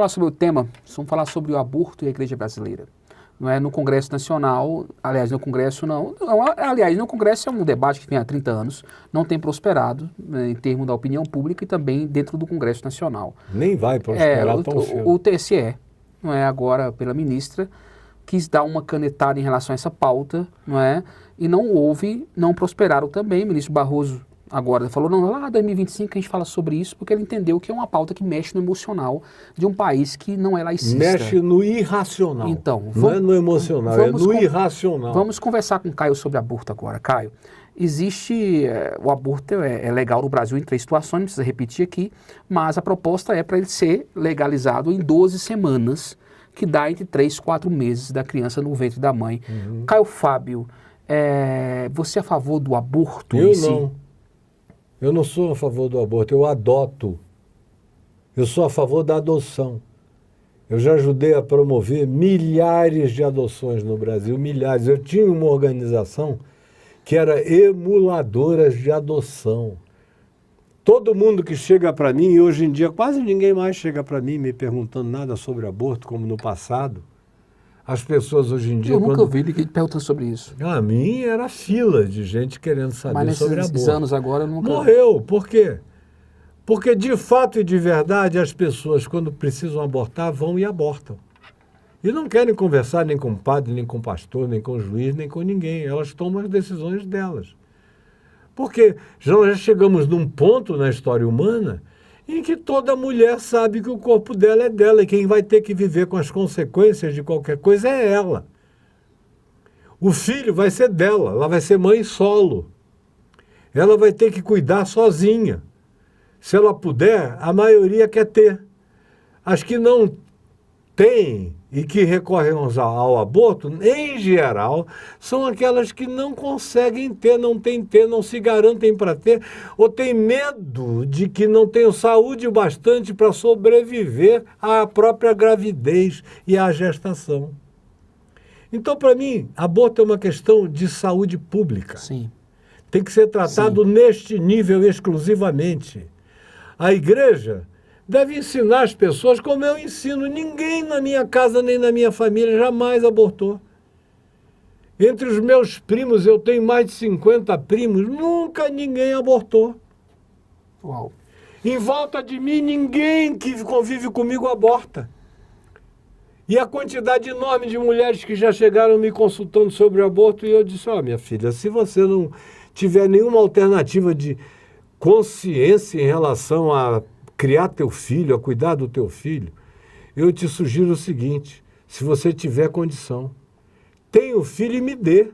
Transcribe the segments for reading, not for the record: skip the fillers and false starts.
Falar sobre o tema, vamos falar sobre o aborto e a igreja brasileira. Não é no Congresso Nacional, aliás, no Congresso aliás, no Congresso é um debate que vem há 30 anos, não tem prosperado, né, em termos da opinião pública e também dentro do Congresso Nacional. Nem vai prosperar tão cedo. O TSE, não é, agora pela ministra, quis dar uma canetada em relação a essa pauta, não é, e não prosperaram também. O ministro Barroso agora falou, não, lá em 2025 a gente fala sobre isso, porque ele entendeu que é uma pauta que mexe no emocional de um país que não é laicista. Mexe no irracional. Então, não é no emocional, é no irracional. Vamos conversar com o Caio sobre aborto agora. Caio, o aborto é legal no Brasil em 3 situações, não precisa repetir aqui, mas a proposta é para ele ser legalizado em 12 semanas, que dá entre 3 e 4 meses da criança no ventre da mãe. Caio Fábio, você é a favor do aborto em si? Eu não sou a favor do aborto, eu adoto. Eu sou a favor da adoção. Eu já ajudei a promover milhares de adoções no Brasil, milhares. Eu tinha uma organização que era emuladoras de adoção. Todo mundo que chega para mim, e hoje em dia quase ninguém mais chega para mim me perguntando nada sobre aborto, como no passado. As pessoas hoje em dia... Eu nunca ouvi ninguém perguntando sobre isso. A mim era fila de gente querendo saber sobre aborto. Mas nesses anos agora eu nunca... Morreu. Por quê? Porque de fato e de verdade as pessoas, quando precisam abortar, vão e abortam. E não querem conversar nem com o padre, nem com o pastor, nem com o juiz, nem com ninguém. Elas tomam as decisões delas. Porque já chegamos num ponto na história humana em que toda mulher sabe que o corpo dela é dela e quem vai ter que viver com as consequências de qualquer coisa é ela. O filho vai ser dela, ela vai ser mãe solo. Ela vai ter que cuidar sozinha. Se ela puder, a maioria quer ter. As que não têm e que recorrem ao aborto, em geral, são aquelas que não conseguem ter, não se garantem para ter, ou têm medo de que não tenham saúde o bastante para sobreviver à própria gravidez e à gestação. Então, para mim, aborto é uma questão de saúde pública. Sim. Tem que ser tratado neste nível exclusivamente. A igreja deve ensinar as pessoas como eu ensino. Ninguém na minha casa nem na minha família jamais abortou. Entre os meus primos, eu tenho mais de 50 primos, nunca ninguém abortou. Uau. Em volta de mim, ninguém que convive comigo aborta. E a quantidade enorme de mulheres que já chegaram me consultando sobre o aborto, e eu disse, minha filha, se você não tiver nenhuma alternativa de consciência em relação a criar teu filho, a cuidar do teu filho, eu te sugiro o seguinte, se você tiver condição, tenha o filho e me dê.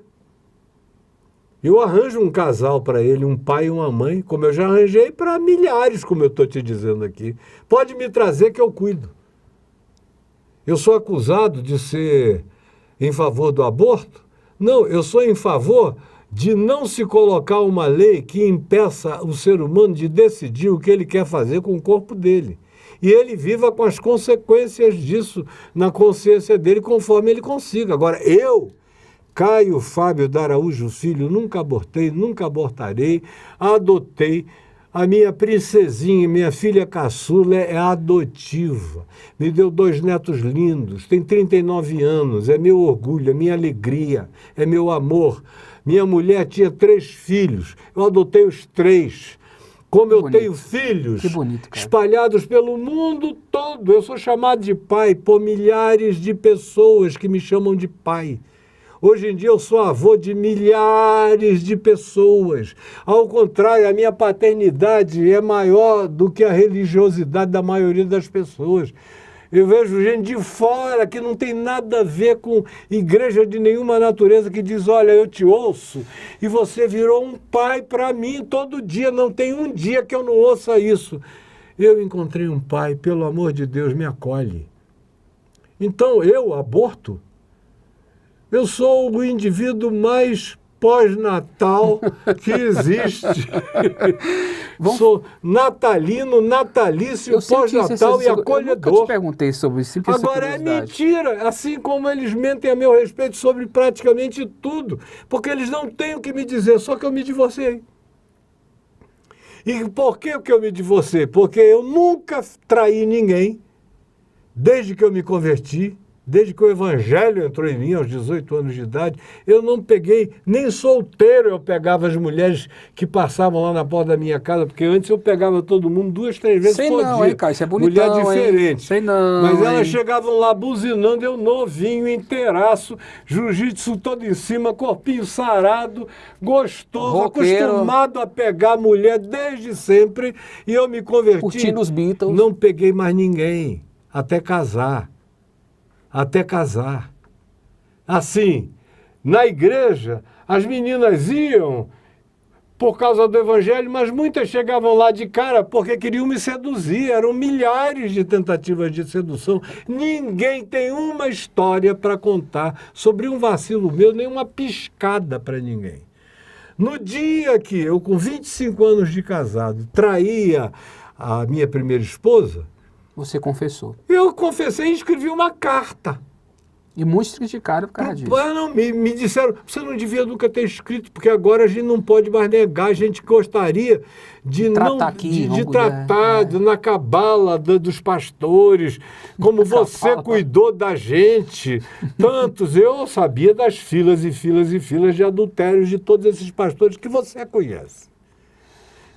Eu arranjo um casal para ele, um pai e uma mãe, como eu já arranjei para milhares, como eu estou te dizendo aqui. Pode me trazer que eu cuido. Eu sou acusado de ser em favor do aborto? Não, eu sou em favor de não se colocar uma lei que impeça o ser humano de decidir o que ele quer fazer com o corpo dele. E ele viva com as consequências disso na consciência dele, conforme ele consiga. Agora, eu, Caio Fábio de Araújo Filho, nunca abortei, nunca abortarei, adotei. A minha princesinha, minha filha caçula é adotiva. Me deu 2 netos lindos, tem 39 anos, é meu orgulho, é minha alegria, é meu amor. Minha mulher tinha 3 filhos, eu adotei os 3. Como eu tenho filhos espalhados pelo mundo todo, eu sou chamado de pai por milhares de pessoas que me chamam de pai. Hoje em dia eu sou avô de milhares de pessoas. Ao contrário, a minha paternidade é maior do que a religiosidade da maioria das pessoas. Eu vejo gente de fora que não tem nada a ver com igreja de nenhuma natureza que diz, olha, eu te ouço e você virou um pai para mim todo dia. Não tem um dia que eu não ouça isso. Eu encontrei um pai, pelo amor de Deus, me acolhe. Então eu aborto. Eu sou o indivíduo mais pós-natal que existe. Sou natalino, natalício, pós-natal e acolhedor. Eu te perguntei sobre isso. Agora é mentira, assim como eles mentem a meu respeito sobre praticamente tudo, porque eles não têm o que me dizer, só que eu me divorciei. E por que eu me divorciei? Porque eu nunca traí ninguém, desde que eu me converti, desde que o evangelho entrou em mim aos 18 anos de idade, eu não peguei, nem solteiro eu pegava as mulheres que passavam lá na porta da minha casa, porque antes eu pegava todo mundo 2, 3 vezes Sei por não, dia. hein, Caio, isso é bonitão, mulher diferente. Sei não, Mas elas hein. chegavam lá buzinando, eu novinho, inteiraço, jiu-jitsu todo em cima, corpinho sarado, gostoso, Roqueiro. acostumado a pegar mulher desde sempre, e eu me converti. Curtindo os Beatles. Não peguei mais ninguém, até casar. Até casar. Assim, na igreja, as meninas iam por causa do evangelho, mas muitas chegavam lá de cara porque queriam me seduzir. Eram milhares de tentativas de sedução. Ninguém tem uma história para contar sobre um vacilo meu, nem uma piscada para ninguém. No dia que eu, com 25 anos de casado, traía a minha primeira esposa, Você confessou. eu confessei e escrevi uma carta. E muitos criticaram por causa disso. Não, me disseram, você não devia nunca ter escrito, porque agora a gente não pode mais negar, a gente gostaria de Tratar aqui, de vamos tratar cuidar, na cabala dos pastores, como você cabala. cuidou da gente. Tantos, eu sabia das filas e filas e filas de adultérios de todos esses pastores que você conhece.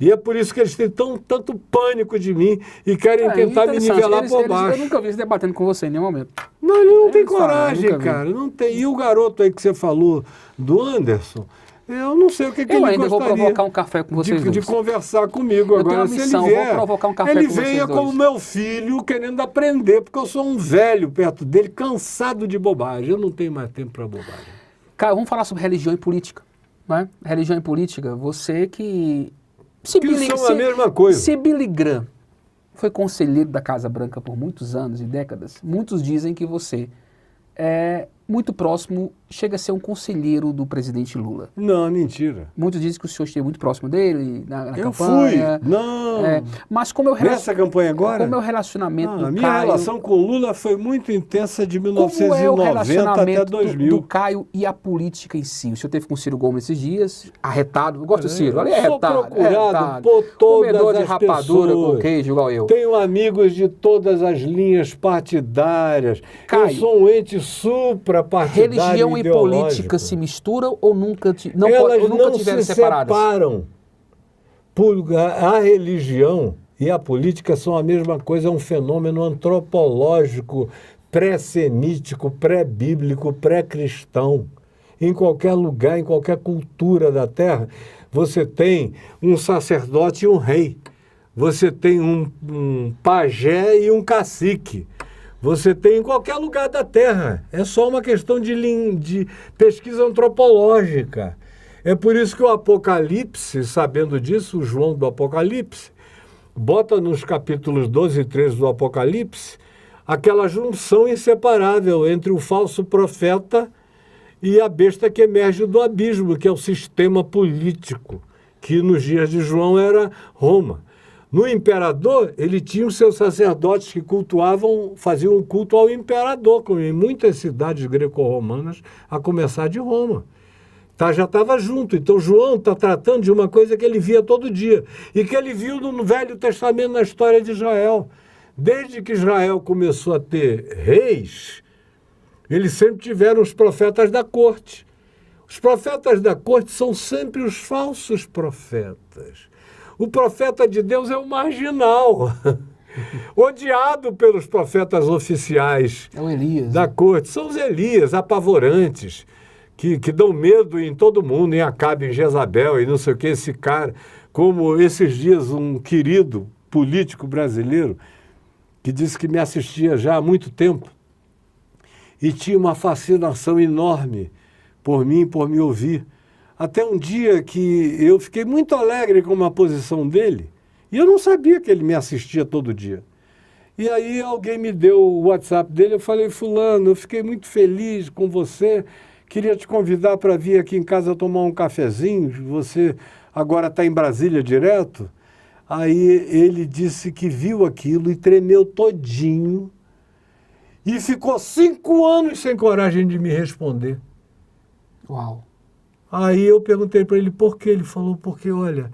E é por isso que eles têm tanto pânico de mim e querem tentar me interessante. nivelar por baixo. Eu nunca vi eles debatendo com você em nenhum momento. Não, ele não tem Eles falam, coragem, nunca vi. cara. Não tem. E o garoto aí que você falou, do Anderson, eu não sei o que Eu ele ainda vou gostaria provocar um café com vocês de dois. conversar comigo. Eu tenho Agora, uma se missão, ele vou vier, provocar um café ele com vocês venha dois. como meu filho, querendo aprender, porque eu sou um velho perto dele, cansado de bobagem. Eu não tenho mais tempo para bobagem. Cara, vamos falar sobre religião e política. Né? Religião e política, você que... Que são a mesma coisa. Se Billy Graham foi conselheiro da Casa Branca por muitos anos e décadas, muitos dizem que você é muito próximo, chega a ser um conselheiro do presidente Lula. Não, mentira. Muitos dizem que o senhor esteve muito próximo dele na Eu campanha. fui. Não. Mas como é o Nessa campanha agora? como é o relacionamento do A minha Caio... relação com o Lula foi muito intensa de Como é o 1990 até relacionamento 2000. do Caio e a política em si? O senhor teve com o Ciro Gomes esses dias, arretado. Eu gosto do Ciro, ali é Sou arretado. procurado por todas Comedor de as rapadura pessoas. com queijo, igual eu. Tenho amigos de todas as linhas partidárias. Caio, eu sou um ente suprapartidário Religião e ideológico. política se misturam ou nunca, Elas ou nunca não tiveram se separadas? separam. A religião e a política são a mesma coisa, é um fenômeno antropológico, pré-semítico, pré-bíblico, pré-cristão. Em qualquer lugar, em qualquer cultura da Terra, você tem um sacerdote e um rei. Você tem um pajé e um cacique. Você tem em qualquer lugar da Terra. É só uma questão de pesquisa antropológica. É por isso que o Apocalipse, sabendo disso, o João do Apocalipse, bota nos capítulos 12 e 13 do Apocalipse aquela junção inseparável entre o falso profeta e a besta que emerge do abismo, que é o sistema político, que nos dias de João era Roma. No imperador, ele tinha os seus sacerdotes que faziam um culto ao imperador, como em muitas cidades greco-romanas, a começar de Roma. Já estava junto. Então, João está tratando de uma coisa que ele via todo dia e que ele viu no Velho Testamento, na história de Israel. Desde que Israel começou a ter reis, eles sempre tiveram os profetas da corte. Os profetas da corte são sempre os falsos profetas. O profeta de Deus é o marginal, odiado pelos profetas oficiais É o Elias. da corte. São os Elias, apavorantes, que dão medo em todo mundo, em Acabe, em Jezabel, e não sei o que, esse cara. Como esses dias um querido político brasileiro, que disse que me assistia já há muito tempo, e tinha uma fascinação enorme por mim, por me ouvir. Até um dia que eu fiquei muito alegre com uma posição dele, e eu não sabia que ele me assistia todo dia. E aí alguém me deu o WhatsApp dele, eu falei, fulano, eu fiquei muito feliz com você, queria te convidar para vir aqui em casa tomar um cafezinho, você agora está em Brasília direto? Aí ele disse que viu aquilo e tremeu todinho, e ficou 5 anos sem coragem de me responder. Uau. Aí eu perguntei para ele por quê. Ele falou, porque, olha,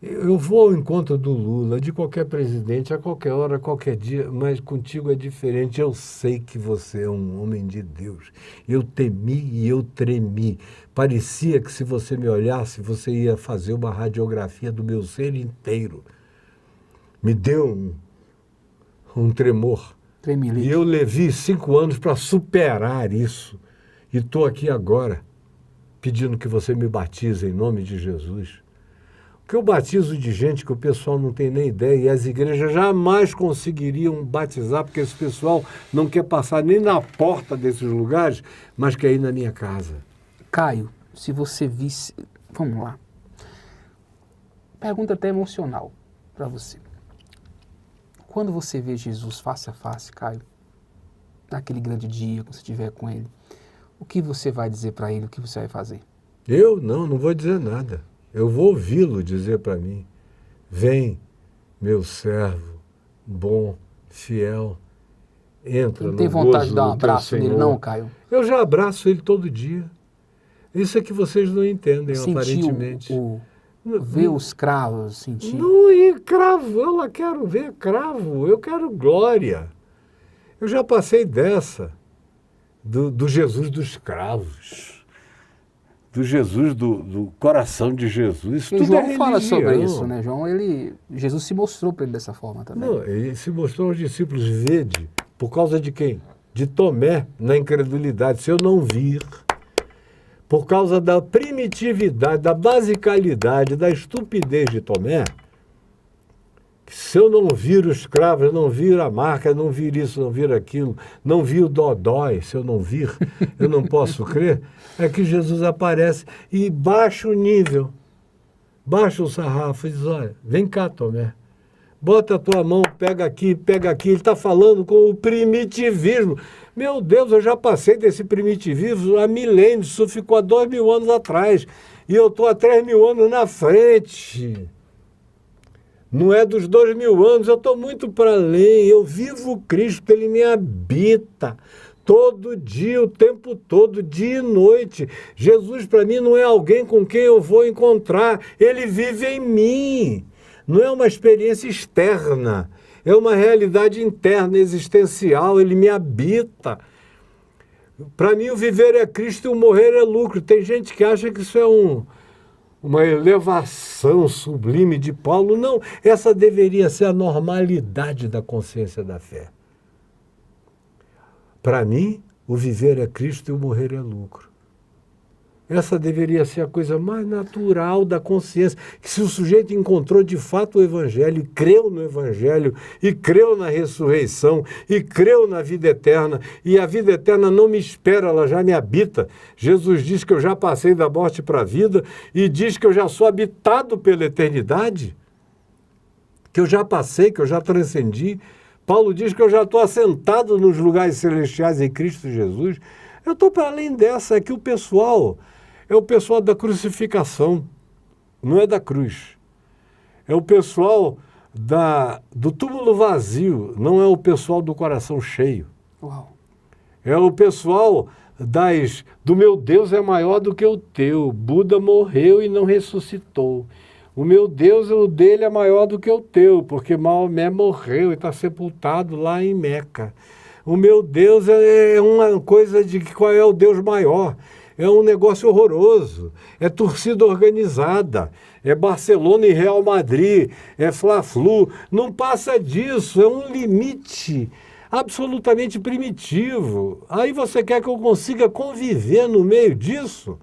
Eu vou ao encontro do Lula, de qualquer presidente, a qualquer hora, a qualquer dia, mas contigo é diferente. Eu sei que você é um homem de Deus. Eu temi e eu tremi. Parecia que se você me olhasse, você ia fazer uma radiografia do meu ser inteiro. Me deu um tremor. Tremelique. E eu levei 5 anos para superar isso. E estou aqui agora, pedindo que você me batize em nome de Jesus. Porque eu batizo de gente que o pessoal não tem nem ideia e as igrejas jamais conseguiriam batizar, porque esse pessoal não quer passar nem na porta desses lugares, mas quer ir na minha casa. Caio, se você visse... Vamos lá. Pergunta até emocional para você. Quando você vê Jesus face a face, Caio, naquele grande dia, quando você estiver com ele, o que você vai dizer para ele, o que você vai fazer? Eu não vou dizer nada. Eu vou ouvi-lo dizer para mim: vem, meu servo, bom, fiel, entra no gozo do teu Senhor. Não tem vontade de dar um abraço nele não, Caio? Eu já abraço ele todo dia. Isso é que vocês não entendem, Sentir aparentemente. ver os cravos, sentir. Não, e cravo, eu lá quero ver cravo, eu quero glória. Eu já passei dessa, do Jesus dos cravos. Do Jesus, do coração de Jesus. Isso E tudo João é fala religião. sobre isso, né, João? Jesus se mostrou para ele dessa forma também. Não, ele se mostrou aos discípulos: vede, por causa de quem? De Tomé, na incredulidade. Se eu não vir, por causa da primitividade, da basicalidade, da estupidez de Tomé, se eu não vir os cravos, não vir a marca, não vir isso, não vir aquilo, não vir o dodói, se eu não vir, eu não posso crer, é que Jesus aparece e baixa o nível, baixa o sarrafo e diz: olha, vem cá, Tomé, bota a tua mão, pega aqui, ele está falando com o primitivismo. Meu Deus, eu já passei desse primitivismo há milênios, isso ficou há 2000 anos atrás, e eu estou há 3000 anos na frente. Não é dos 2000 anos, eu estou muito para além. Eu vivo o Cristo, ele me habita todo dia, o tempo todo, dia e noite. Jesus para mim não é alguém com quem eu vou encontrar, ele vive em mim. Não é uma experiência externa, é uma realidade interna, existencial, ele me habita. Para mim o viver é Cristo e o morrer é lucro. Tem gente que acha que isso é uma elevação sublime de Paulo. Não, essa deveria ser a normalidade da consciência da fé. Para mim, o viver é Cristo e o morrer é lucro. Essa deveria ser a coisa mais natural da consciência, que se o sujeito encontrou de fato o Evangelho, e creu no Evangelho, e creu na ressurreição, e creu na vida eterna, e a vida eterna não me espera, ela já me habita. Jesus diz que eu já passei da morte para a vida, e diz que eu já sou habitado pela eternidade, que eu já passei, que eu já transcendi. Paulo diz que eu já estou assentado nos lugares celestiais em Cristo Jesus. Eu estou para além dessa, é que o pessoal... é o pessoal da crucificação, não é da cruz. É o pessoal do túmulo vazio, não é o pessoal do coração cheio. Uau. É o pessoal do meu Deus é maior do que o teu. Buda morreu e não ressuscitou. O meu Deus, o dele é maior do que o teu, porque Maomé morreu e está sepultado lá em Meca. O meu Deus é uma coisa de qual é o Deus maior. É um negócio horroroso, é torcida organizada, é Barcelona e Real Madrid, é Fla-Flu, não passa disso, é um limite absolutamente primitivo. Aí você quer que eu consiga conviver no meio disso?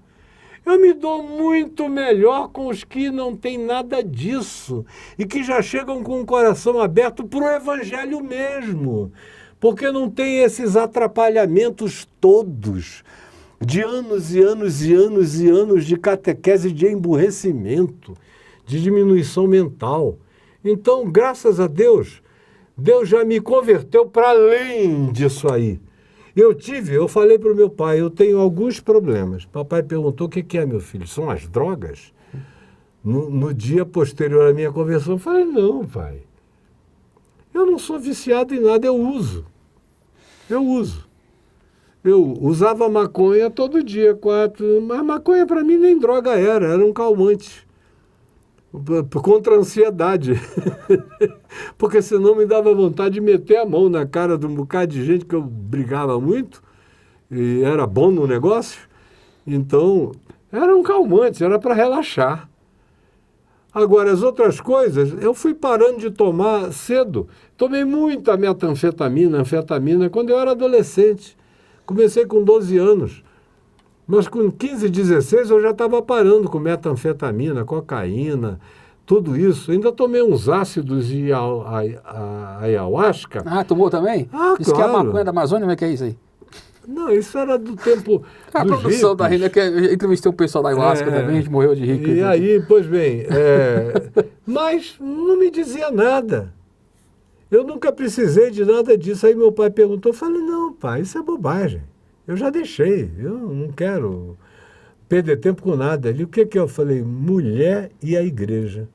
Eu me dou muito melhor com os que não têm nada disso e que já chegam com o coração aberto para o Evangelho mesmo, porque não tem esses atrapalhamentos todos de anos e anos e anos e anos de catequese, de emburrecimento, de diminuição mental. Então, graças a Deus, Deus já me converteu para além disso aí. Eu falei para o meu pai, eu tenho alguns problemas. Papai perguntou: o que é, meu filho? São as drogas? No dia posterior à minha conversão, eu falei: não, pai. Eu não sou viciado em nada, eu uso. Eu usava maconha todo dia, mas maconha para mim nem droga era um calmante. contra a ansiedade. Porque senão me dava vontade de meter a mão na cara de um bocado de gente que eu brigava muito e era bom no negócio. Então, era um calmante, era para relaxar. Agora, as outras coisas, eu fui parando de tomar cedo. Tomei muita metanfetamina, anfetamina, quando eu era adolescente. Comecei com 12 anos. Mas com 15, 16 eu já estava parando com metanfetamina, cocaína, tudo isso. Ainda tomei uns ácidos e ayahuasca. Ah, tomou também? Ah, Isso que é a claro. maconha da Amazônia, como é que é isso aí? Não, isso era do tempo A dos produção da hippies. renda, que eu entrevistei um pessoal da ayahuasca também, a gente morreu de rico. E aí, pois bem, mas não me dizia nada. Eu nunca precisei de nada disso. Aí meu pai perguntou, eu falei, não, pai, isso é bobagem. Eu já deixei, eu não quero perder tempo com nada. Ali, o que eu falei? Mulher e a igreja.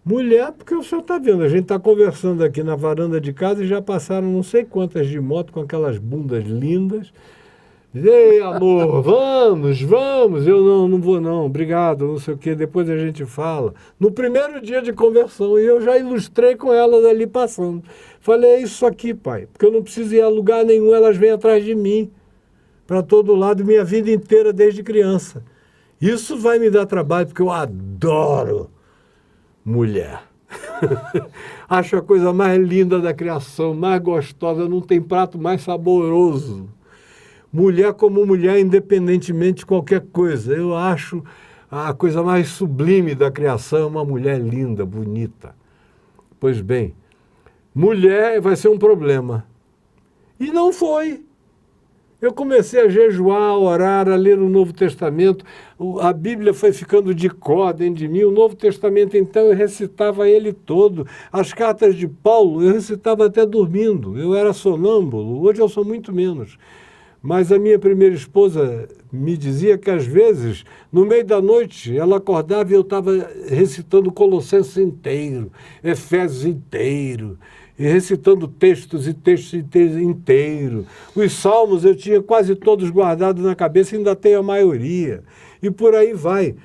Mulher, porque o senhor está vendo, a gente está conversando aqui na varanda de casa e já passaram não sei quantas de moto com aquelas bundas lindas. Ei, amor, vamos. Eu não vou não, obrigado, não sei o quê, depois a gente fala. No primeiro dia de conversão, e eu já ilustrei com elas ali passando. Falei, é isso aqui, pai, porque eu não preciso ir a lugar nenhum, elas vêm atrás de mim, para todo lado, minha vida inteira, desde criança. Isso vai me dar trabalho, porque eu adoro mulher. Acho a coisa mais linda da criação, mais gostosa, não tem prato mais saboroso. Mulher como mulher, independentemente de qualquer coisa. Eu acho a coisa mais sublime da criação uma mulher linda, bonita. Pois bem, mulher vai ser um problema. E não foi. Eu comecei a jejuar, a orar, a ler o Novo Testamento. A Bíblia foi ficando de cor dentro de mim. O Novo Testamento, então, eu recitava ele todo. As cartas de Paulo, eu recitava até dormindo. Eu era sonâmbulo. Hoje eu sou muito menos. Mas a minha primeira esposa me dizia que, às vezes, no meio da noite, ela acordava e eu estava recitando Colossenses inteiro, Efésios inteiro, e recitando textos inteiro. Os salmos eu tinha quase todos guardados na cabeça, ainda tenho a maioria. E por aí vai.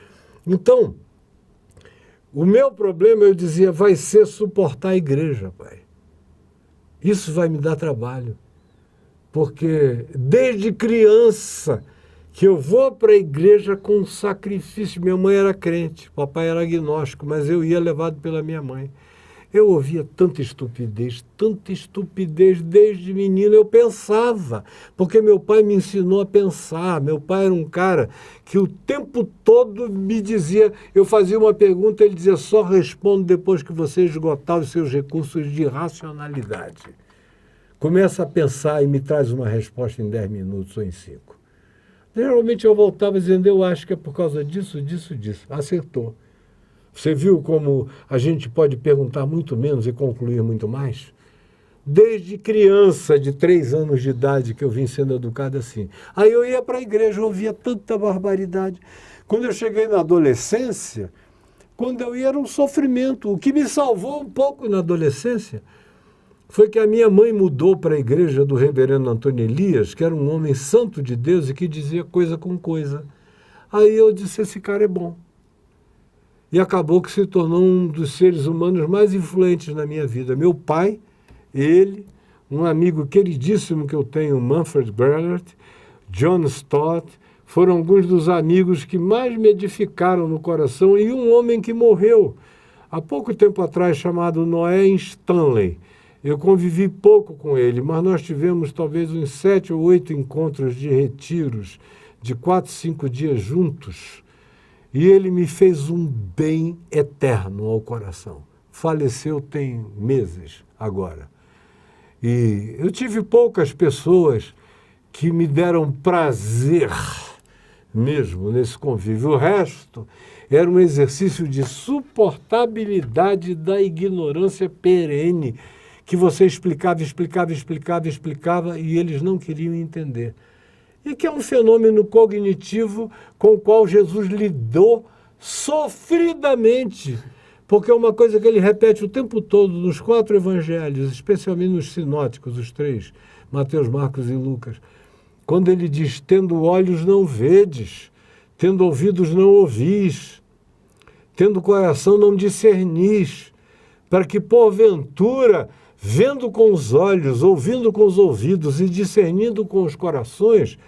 Então, o meu problema, eu dizia, vai ser suportar a igreja, pai. Isso vai me dar trabalho. Porque desde criança que eu vou para a igreja com sacrifício. Minha mãe era crente, papai era agnóstico, mas eu ia levado pela minha mãe. Eu ouvia tanta estupidez desde menino. Eu pensava, porque meu pai me ensinou a pensar. Meu pai era um cara que o tempo todo me dizia, eu fazia uma pergunta, ele dizia, só respondo depois que você esgotar os seus recursos de racionalidade. Começa a pensar e me traz uma resposta em 10 minutos ou em 5. Geralmente eu voltava dizendo, eu acho que é por causa disso. Acertou. Você viu como a gente pode perguntar muito menos e concluir muito mais? Desde criança, de 3 anos de idade, que eu vim sendo educado assim. Aí eu ia para a igreja, ouvia tanta barbaridade. Quando eu cheguei na adolescência, quando eu ia era um sofrimento. O que me salvou um pouco na adolescência foi que a minha mãe mudou para a igreja do reverendo Antônio Elias, que era um homem santo de Deus e que dizia coisa com coisa. Aí eu disse, esse cara é bom. E acabou que se tornou um dos seres humanos mais influentes na minha vida. Meu pai, ele, um amigo queridíssimo que eu tenho, Manfred Bernhardt, John Stott, foram alguns dos amigos que mais me edificaram no coração, e um homem que morreu há pouco tempo atrás, chamado Noé Stanley. Eu convivi pouco com ele, mas nós tivemos talvez uns 7 ou 8 encontros de retiros, de 4, 5 dias juntos, e ele me fez um bem eterno ao coração. Faleceu tem meses agora. E eu tive poucas pessoas que me deram prazer mesmo nesse convívio. O resto era um exercício de suportabilidade da ignorância perene, que você explicava e eles não queriam entender. E que é um fenômeno cognitivo com o qual Jesus lidou sofridamente, porque é uma coisa que ele repete o tempo todo nos 4 evangelhos, especialmente nos sinóticos, os 3, Mateus, Marcos e Lucas, quando ele diz, tendo olhos não vedes, tendo ouvidos não ouvis, tendo o coração não discernis, para que porventura, vendo com os olhos, ouvindo com os ouvidos e discernindo com os corações,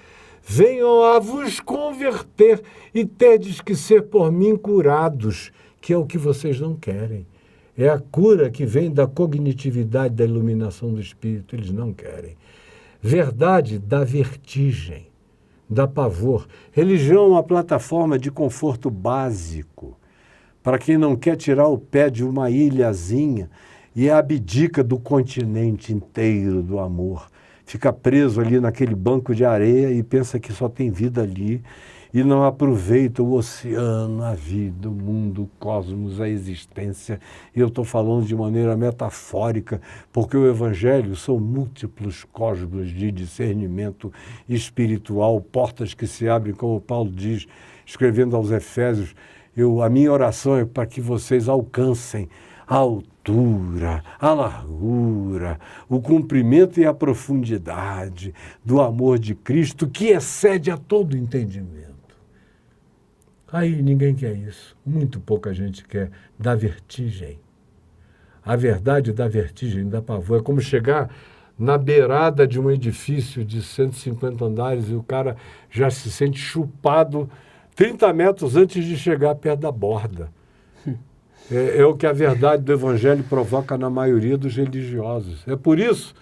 venham a vos converter e terdes que ser por mim curados, que é o que vocês não querem. É a cura que vem da cognitividade, da iluminação do Espírito, eles não querem. Verdade dá vertigem, dá pavor. Religião é uma plataforma de conforto básico, para quem não quer tirar o pé de uma ilhazinha e abdica do continente inteiro do amor. Fica preso ali naquele banco de areia e pensa que só tem vida ali e não aproveita o oceano, a vida, o mundo, o cosmos, a existência. E eu estou falando de maneira metafórica, porque o Evangelho são múltiplos cosmos de discernimento espiritual, portas que se abrem, como Paulo diz, escrevendo aos Efésios. A minha oração é para que vocês alcancem a altura, a largura, o comprimento e a profundidade do amor de Cristo, que excede a todo entendimento. Aí ninguém quer isso, muito pouca gente quer, dá vertigem. A verdade dá vertigem, dá pavor. É como chegar na beirada de um edifício de 150 andares e o cara já se sente chupado 30 metros antes de chegar perto da borda. É o que a verdade do Evangelho provoca na maioria dos religiosos. É por isso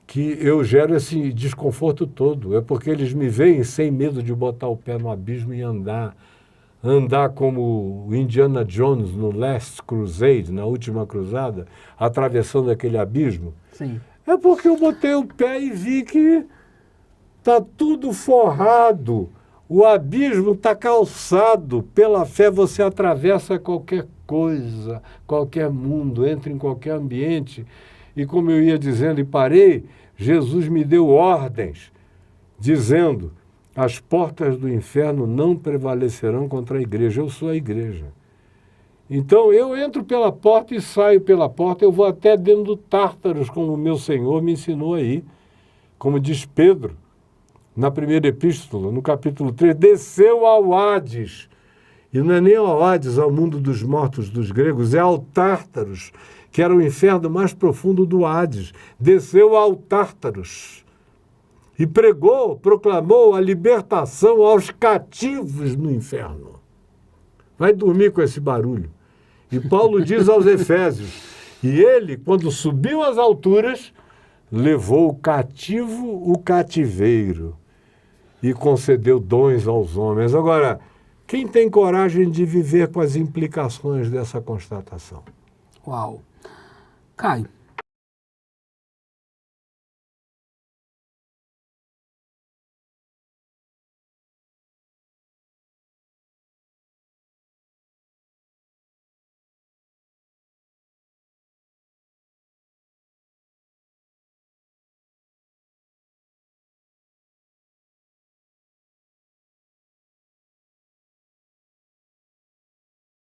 que eu gero esse desconforto todo. É porque eles me veem sem medo de botar o pé no abismo e andar como o Indiana Jones no Last Crusade, na última cruzada, atravessando aquele abismo. Sim. É porque eu botei o pé e vi que está tudo forrado. O abismo está calçado. Pela fé você atravessa qualquer coisa, qualquer mundo, entra em qualquer ambiente. E como eu ia dizendo e parei, Jesus me deu ordens, dizendo: as portas do inferno não prevalecerão contra a igreja. Eu sou a igreja. Então eu entro pela porta e saio pela porta, eu vou até dentro do Tártaros, como o meu Senhor me ensinou aí. Como diz Pedro, na primeira epístola, no capítulo 3, desceu ao Hades. E não é nem ao Hades, ao mundo dos mortos dos gregos, é ao Tártaros, que era o inferno mais profundo do Hades. Desceu ao Tártaros e proclamou a libertação aos cativos no inferno. Vai dormir com esse barulho. E Paulo diz aos Efésios, e ele, quando subiu às alturas, levou cativo o cativeiro e concedeu dons aos homens. Agora, quem tem coragem de viver com as implicações dessa constatação? Uau. Caio,